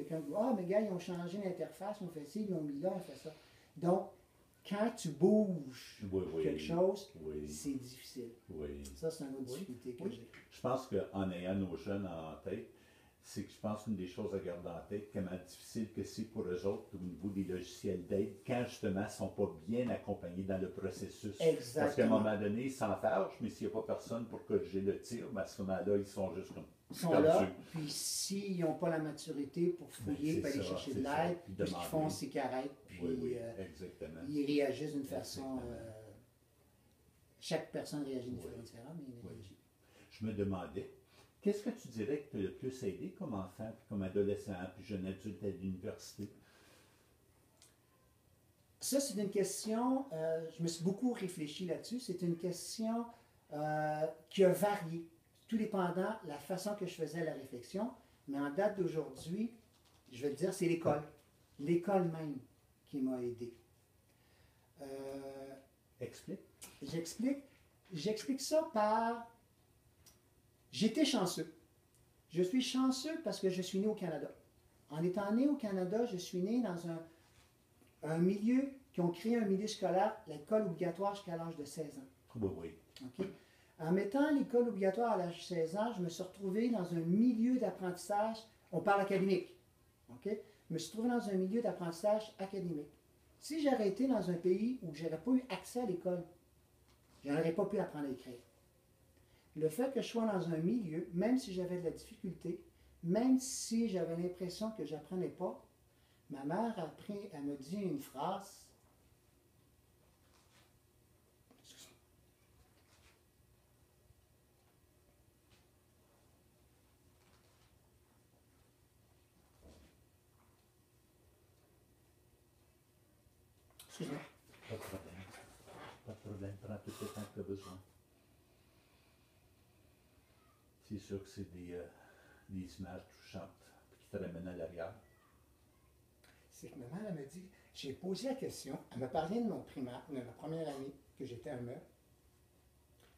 quelqu'un qui dit ah, mais gars, ils ont changé l'interface, ils ont fait ci, ils l'ont mis là, ils ont fait ça. Donc, quand tu bouges quelque chose, c'est difficile. Ça, c'est une autre difficulté que j'ai. Je pense qu'en ayant nos jeunes en tête, c'est que je pense qu'une des choses à garder en tête, comment difficile que c'est pour eux autres au niveau des logiciels d'aide, quand justement ils ne sont pas bien accompagnés dans le processus. Exactement. Parce qu'à un moment donné, ils s'en fâchent, mais s'il n'y a pas personne pour corriger le tir, ben à ce moment-là, ils sont juste comme ils sont perdus. Là, puis s'ils n'ont pas la maturité pour fouiller, aller chercher de l'aide, tout ce qu'ils font, c'est qu'ils arrêtent, puis ils réagissent d'une façon... chaque personne réagit d'une façon différente, mais ils réagissent. Je me demandais, qu'est-ce que tu dirais que tu as le plus aidé comme enfant, puis comme adolescent, puis jeune adulte à l'université? Ça, c'est une question, je me suis beaucoup réfléchi là-dessus, c'est une question qui a varié, tout dépendant de la façon que je faisais la réflexion, mais en date d'aujourd'hui, je vais te dire, c'est l'école même qui m'a aidé. Explique. J'explique ça par... J'étais chanceux. Je suis chanceux parce que je suis né au Canada. En étant né au Canada, je suis né dans un milieu qui ont créé un milieu scolaire, l'école obligatoire jusqu'à l'âge de 16 ans. Oui. Okay? En mettant l'école obligatoire à l'âge de 16 ans, je me suis retrouvé dans un milieu d'apprentissage, on parle académique. Okay? Je me suis retrouvé dans un milieu d'apprentissage académique. Si j'aurais été dans un pays où je n'aurais pas eu accès à l'école, je n'aurais pas pu apprendre à écrire. Le fait que je sois dans un milieu, même si j'avais de la difficulté, même si j'avais l'impression que je n'apprenais pas, ma mère elle me dit une phrase. Excuse-moi. Pas de problème. Pas de problème. Prends tout le temps que tu as besoin. C'est sûr que c'est des images touchantes qui te ramènent à l'arrière. C'est que ma mère, elle me dit, j'ai posé la question, elle m'a parlé de mon primaire, de ma première année, que j'étais un meurtre.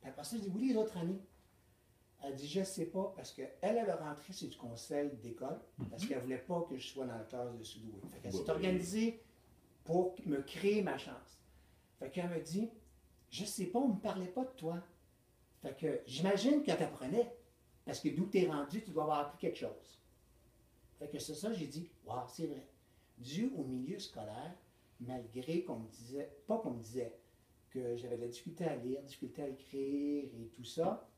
Puis après ça, je dis, oui, les autres années. Elle dit, je ne sais pas, parce qu'elle a rentré sur du conseil d'école, parce qu'elle ne voulait pas que je sois dans la classe de sous-doué. Fait qu'elle s'est organisée pour me créer ma chance. Fait qu'elle me dit, je ne sais pas, on ne me parlait pas de toi. Fait que j'imagine qu'elle t'apprenait. Parce que d'où tu es rendu, tu dois avoir appris quelque chose. Fait que c'est ça, j'ai dit, waouh, c'est vrai. Dû au milieu scolaire, malgré qu'on me disait, pas qu'on me disait que j'avais de la difficulté à lire, difficulté à écrire et tout ça,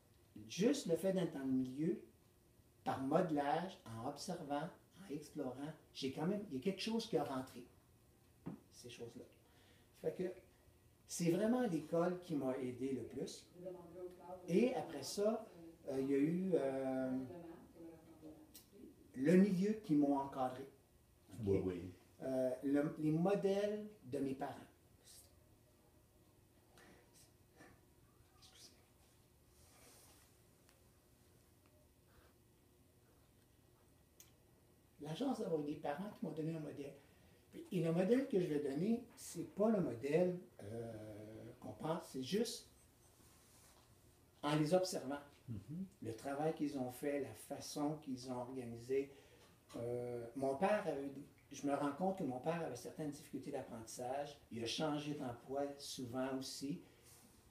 juste le fait d'être dans le milieu, par modelage, en observant, en explorant, il y a quelque chose qui a rentré. Ces choses-là. Fait que c'est vraiment l'école qui m'a aidé le plus. Et après ça, il y a eu le milieu qui m'ont encadré. Okay? Les modèles de mes parents. La chance d'avoir des parents qui m'ont donné un modèle. Et le modèle que je vais donner, c'est pas le modèle qu'on pense, c'est juste en les observant. Le travail qu'ils ont fait, la façon qu'ils ont organisé. Mon père je me rends compte que mon père avait certaines difficultés d'apprentissage. Il a changé d'emploi souvent aussi.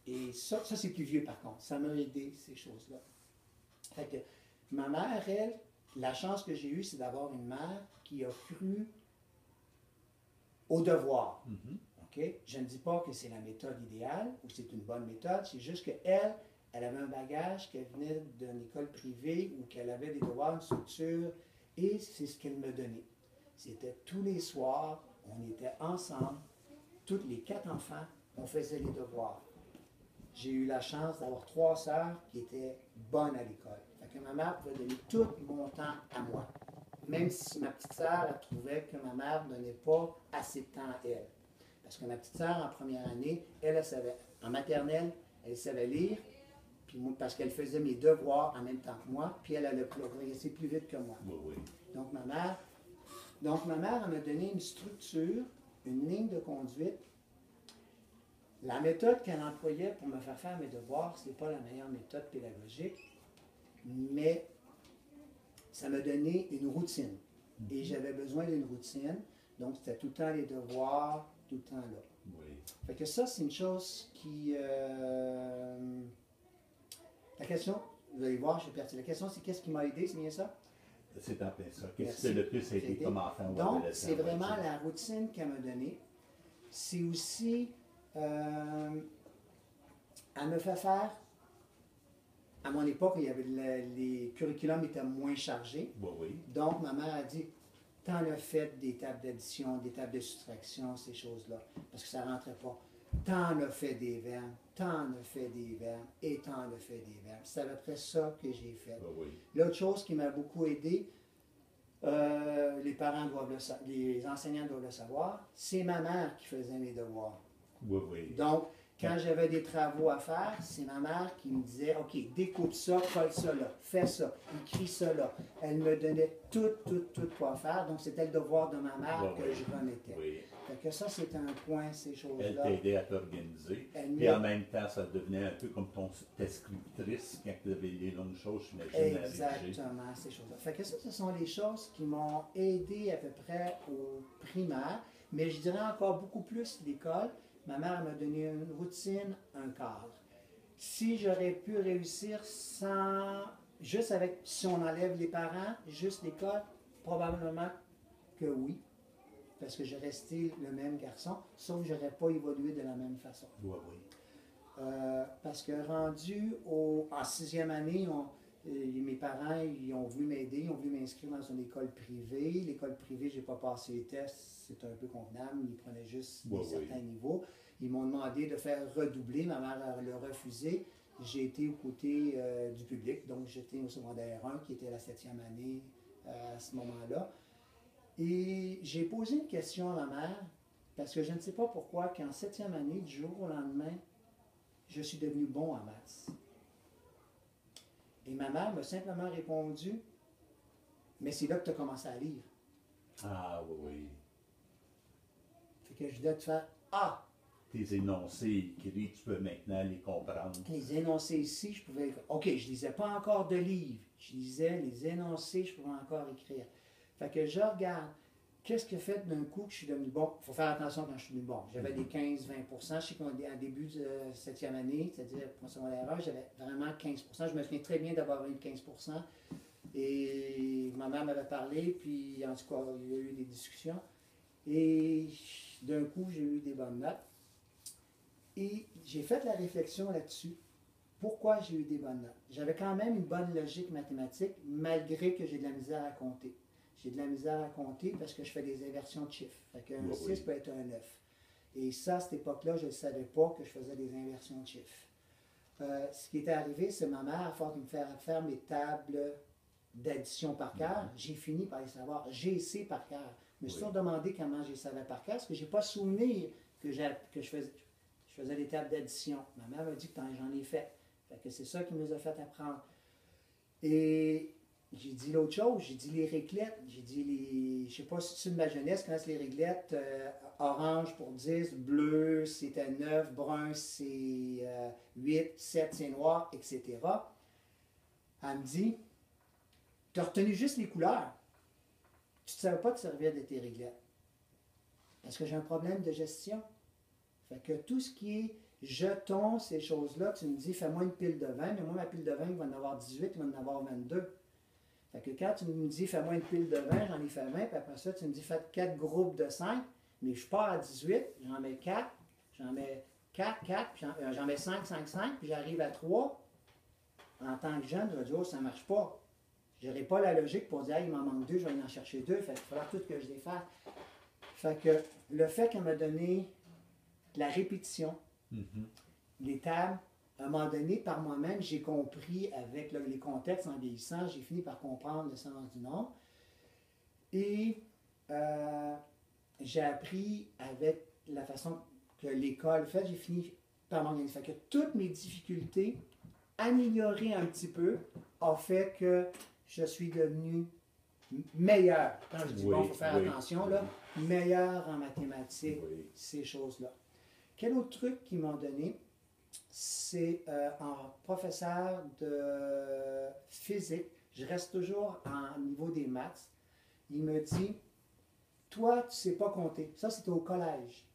Et ça c'est plus vieux par contre. Ça m'a aidé, ces choses-là. Fait que ma mère, elle, la chance que j'ai eue, c'est d'avoir une mère qui a cru au devoir. Okay? Je ne dis pas que c'est la méthode idéale ou c'est une bonne méthode, c'est juste qu'elle, elle avait un bagage, qu'elle venait d'une école privée ou qu'elle avait des devoirs, une structure, et c'est ce qu'elle me donnait. C'était tous les soirs, on était ensemble, tous les 4 enfants, on faisait les devoirs. J'ai eu la chance d'avoir 3 sœurs qui étaient bonnes à l'école. Fait que ma mère pouvait donner tout mon temps à moi. Même si ma petite sœur, elle trouvait que ma mère ne donnait pas assez de temps à elle. Parce que ma petite sœur, en première année, elle savait, en maternelle, elle savait lire, puis moi, parce qu'elle faisait mes devoirs en même temps que moi, puis elle allait progresser plus vite que moi. Donc ma mère, elle m'a donné une structure, une ligne de conduite. La méthode qu'elle employait pour me faire faire mes devoirs, ce n'est pas la meilleure méthode pédagogique, mais ça m'a donné une routine. Et j'avais besoin d'une routine. Donc, c'était tout le temps les devoirs, tout le temps là. Oui. Fait que ça, c'est une chose qui... La question, vous allez voir, je suis parti. La question, c'est qu'est-ce qui m'a aidé, c'est bien ça? C'est en plein ça. Qu'est-ce Merci. qui t'a le plus aidé Aidé. comme enfant ou Donc, adolescent? c'est on va vraiment dire? la routine qu'elle m'a donnée. C'est aussi... elle me fait faire... À mon époque, il y avait les curriculums étaient moins chargés. Oui, oui. Donc, ma mère a dit, t'en as fait des tables d'addition, des tables de soustraction, ces choses-là, parce que ça ne rentrait pas. T'en as fait des verbes, t'en as fait des verbes, et t'en as fait des verbes. C'est à peu près ça que j'ai fait. Oui, oui. L'autre chose qui m'a beaucoup aidé, les parents doivent les enseignants doivent le savoir, c'est ma mère qui faisait mes devoirs. Oui, oui. Donc, quand j'avais des travaux à faire, c'est ma mère qui me disait, OK, découpe ça, colle ça là, fais ça, écris ça là. Elle me donnait tout quoi faire. Donc, c'était le devoir de ma mère Oui, que oui. je remettais. Oui. Fait que ça, c'est un point, ces Elle choses-là. t'aidait à t'organiser. Elle Puis en m'aide- même temps, ça devenait un peu comme ta scriptrice quand tu avais les longues choses, j'imagine, à rédiger. Exactement, ces choses-là. Fait que ça, ce sont les choses qui m'ont aidé à peu près au primaire, mais je dirais encore beaucoup plus l'école. Ma mère m'a donné une routine, un cadre. Si j'aurais pu réussir sans, juste avec, si on enlève les parents, juste l'école, probablement que oui, parce que j'ai resté le même garçon, sauf que je n'aurais pas évolué de la même façon. Oui, oui. Parce que rendu en sixième année, mes parents ils ont voulu m'aider, ils ont voulu m'inscrire dans une école privée. L'école privée, je n'ai pas passé les tests, c'est un peu convenable, ils prenaient juste Oui, certains niveaux. Ils m'ont demandé de faire redoubler, ma mère l'a refusé. J'ai été aux côtés du public, donc j'étais au secondaire 1, qui était la septième année à ce moment-là. Et j'ai posé une question à ma mère, parce que je ne sais pas pourquoi, qu'en septième année, du jour au lendemain, je suis devenu bon en maths. Et ma mère m'a simplement répondu, mais c'est là que tu as commencé à lire. Ah, oui, oui. Fait que je dois te faire, ah, Tes énoncés écrits, tu peux maintenant les comprendre. les énoncés ici, je pouvais, ok, je lisais pas encore de livres, je lisais les énoncés, je pouvais encore écrire. Fait que je regarde, qu'est-ce qui a fait d'un coup que je suis devenu bon? Il faut faire attention quand je suis devenu bon. J'avais des 15-20%. Je sais qu'en début de septième année, c'est-à-dire pour mon secondaire 1, j'avais vraiment 15%. Je me souviens très bien d'avoir eu 15%. Et ma mère m'avait parlé, puis en tout cas, il y a eu des discussions. Et d'un coup, j'ai eu des bonnes notes. Et j'ai fait la réflexion là-dessus. Pourquoi j'ai eu des bonnes notes? J'avais quand même une bonne logique mathématique, malgré que j'ai de la misère à compter. J'ai de la misère à compter parce que je fais des inversions de chiffres. Fait qu'un Oui, 6 oui. peut être un 9. Et ça, à cette époque-là, je ne savais pas que je faisais des inversions de chiffres. Ce qui était arrivé, c'est ma mère, à force de me faire mes tables d'addition par cœur, j'ai fini par les savoir. J'ai essayé par cœur. Je me suis Oui. toujours demandé comment je les savais par cœur, parce que je n'ai pas souvenir que je faisais des tables d'addition. Ma mère m'a dit que j'en ai fait. Fait que c'est ça qui nous a fait apprendre. Et j'ai dit l'autre chose, j'ai dit les réglettes, j'ai dit je sais pas si c'est de ma jeunesse, quand c'est les réglettes, orange pour 10, bleu c'était 9, brun c'est 8, 7 c'est noir, etc. Elle me dit, tu as retenu juste les couleurs, tu ne savais pas te servir de tes réglettes. Parce que j'ai un problème de gestion. Fait que tout ce qui est jetons, ces choses-là, tu me dis, fais-moi une pile de 20, mais moi, ma pile de 20, il va en avoir 18, il va en avoir 22. Fait que quand tu me dis, fais-moi une pile de 20, j'en ai fait 20, puis après ça, tu me dis, faites 4 groupes de 5, mais je pars à 18, j'en mets 4, j'en mets 4, 4, puis j'en mets 5, 5, 5, puis j'arrive à 3. En tant que jeune, je vais dire, oh, ça ne marche pas. Je n'aurai pas la logique pour dire, il m'en manque 2, je vais en chercher 2, fait qu'il va falloir tout que je les fasse. Fait que le fait qu'elle m'a donné de la répétition, les tables, à un moment donné, par moi-même, j'ai compris avec les contextes en vieillissant, j'ai fini par comprendre le sens du nom. Et j'ai appris avec la façon que l'école fait, j'ai fini par m'organiser. Fait que toutes mes difficultés, améliorées un petit peu, a fait que je suis devenu meilleur. Quand je dis, bon, il faut faire attention, là, meilleur en mathématiques, ces choses-là. Quel autre truc qu'ils m'ont donné, c'est en professeur de physique, je reste toujours en niveau des maths, Il me dit, toi, tu ne sais pas compter. Ça, c'était au collège.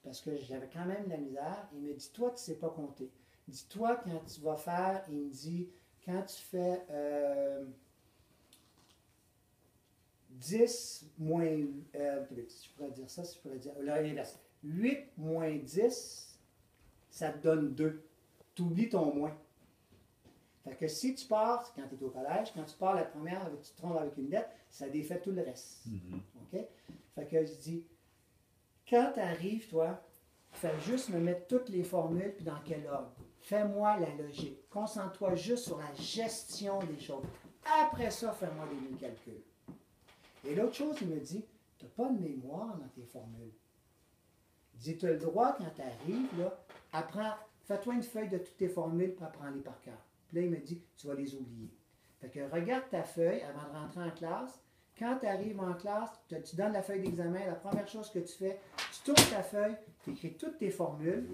Parce que j'avais quand même de la misère. Il me dit, toi, tu ne sais pas compter. Dis-toi, quand tu vas faire, il me dit, quand tu fais 10 moins, je pourrais dire ça, je pourrais dire, là, l'inverse. 8 moins 10, ça te donne 2. Tu oublies ton moins. Fait que si tu pars, quand tu es au collège, quand tu pars la première, tu te trompes avec une lettre, ça défait tout le reste. OK? Fait que je dis, quand tu arrives, toi, fais juste me mettre toutes les formules, puis dans quel ordre. Fais-moi la logique. Concentre-toi juste sur la gestion des choses. Après ça, fais-moi des calculs. Et l'autre chose, il me dit, tu n'as pas de mémoire dans tes formules. Il dit, tu as le droit, quand tu arrives, là, apprends, fais-toi une feuille de toutes tes formules, puis apprends-les par cœur. Puis là, il me dit, tu vas les oublier. Fait que regarde ta feuille avant de rentrer en classe. Quand tu arrives en classe, tu donnes la feuille d'examen, la première chose que tu fais, tu tournes ta feuille, tu écris toutes tes formules.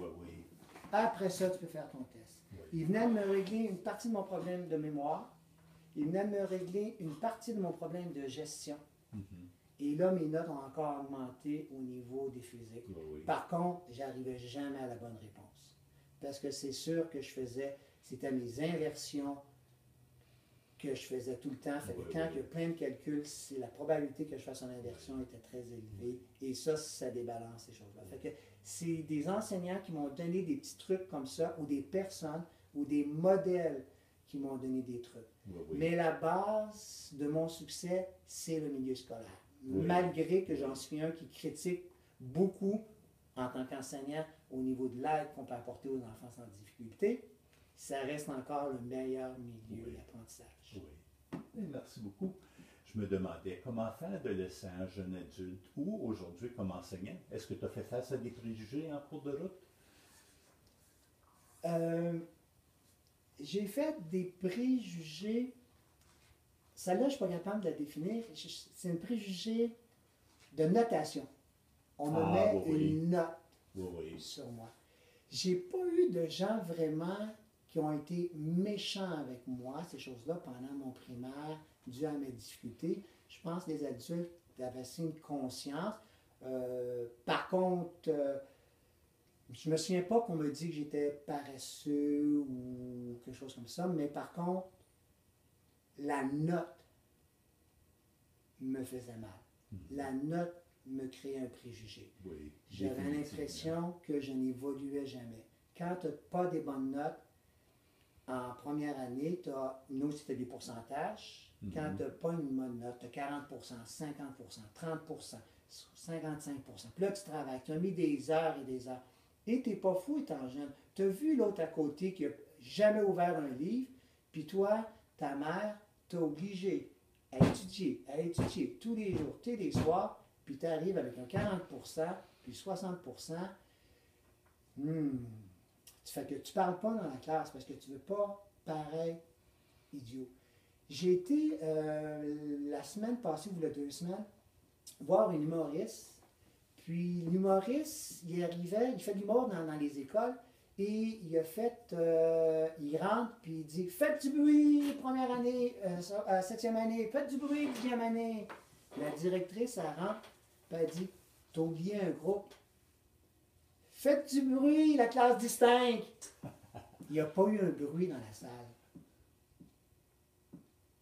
Après ça, tu peux faire ton test. Il venait de me régler une partie de mon problème de mémoire. Il venait de me régler une partie de mon problème de gestion. Et là, mes notes ont encore augmenté au niveau des physiques. Par contre, j'arrivais jamais à la bonne réponse. Parce que c'est sûr que je faisais, c'était mes inversions que je faisais tout le temps. Fait que quand il y a plein de calculs, la probabilité que je fasse une inversion était très élevée. Et ça débalance ces choses-là. Fait que c'est des enseignants qui m'ont donné des petits trucs comme ça, ou des personnes, ou des modèles qui m'ont donné des trucs. Mais la base de mon succès, c'est le milieu scolaire. Malgré que j'en suis un qui critique beaucoup en tant qu'enseignant au niveau de l'aide qu'on peut apporter aux enfants sans difficulté, ça reste encore le meilleur milieu d'apprentissage. Merci beaucoup. Je me demandais, comment faire adolescent, jeune adulte ou aujourd'hui comme enseignant? Est-ce que tu as fait face à des préjugés en cours de route? J'ai fait des préjugés. Celle-là, je ne suis pas capable de la définir. C'est un préjugé de notation. On me met une note sur moi. J'ai pas eu de gens vraiment qui ont été méchants avec moi, ces choses-là, pendant mon primaire, dû à mes difficultés. Je pense que les adultes avaient assez une conscience. Par contre, je me souviens pas qu'on me dise que j'étais paresseux ou quelque chose comme ça, mais par contre, la note me faisait mal. La note me créait un préjugé. J'avais l'impression que je n'évoluais jamais. Quand tu n'as pas des bonnes notes, en première année, nous, c'était des pourcentages. Quand tu n'as pas une bonne note, tu as 40%, 50%, 30%, 55%. Puis là, tu travailles. Tu as mis des heures et des heures. Et tu n'es pas fou étant jeune. Tu as vu l'autre à côté qui n'a jamais ouvert un livre, puis toi, ta mère, t'a obligé à étudier tous les jours, tous les soirs, puis tu arrives avec un 40%, puis 60%. Tu fais que tu ne parles pas dans la classe parce que tu ne veux pas paraître idiot. J'ai été la semaine passée, ou les 2 semaines, voir un humoriste. Puis l'humoriste, il arrivait, il fait de l'humour dans les écoles, et il a fait, il rentre, puis il dit « Faites du bruit, première année, 7e année, faites du bruit, 10e année. » La directrice, elle rentre, puis elle dit « T'as oublié un groupe. Faites du bruit, la classe distincte. » Il n'y a pas eu un bruit dans la salle.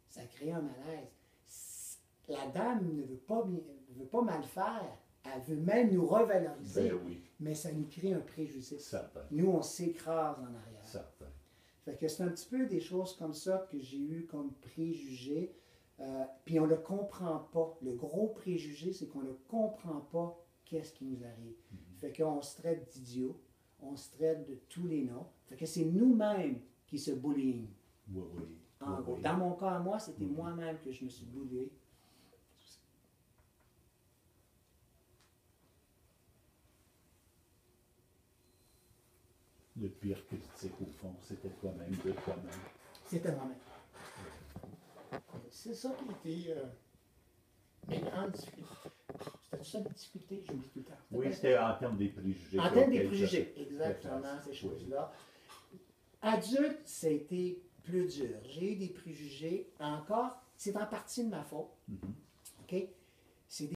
Ça a créé un malaise. La dame ne veut pas mal faire. Elle veut même nous revaloriser. Mais ça nous crée un préjugé. Nous, on s'écrase en arrière. Fait que c'est un petit peu des choses comme ça que j'ai eu comme préjugés. Puis on ne le comprend pas. Le gros préjugé, c'est qu'on ne comprend pas qu'est-ce qui nous arrive. Fait qu'on se traite d'idiots, on se traite de tous les noms. Fait que c'est nous-mêmes qui se bullying. En gros. Dans mon cas, moi, c'était moi-même que je me suis bullyé. Le pire critique, au fond, c'était toi-même, de toi-même. C'était moi-même. C'est ça qui était mes grandes difficultés. C'était ça, les difficultés, j'oublie tout le temps. Oui, c'était en termes des préjugés. En termes des préjugés, exactement, ces choses-là. Adulte, ça a été plus dur. J'ai eu des préjugés encore. C'est en partie de ma faute. OK?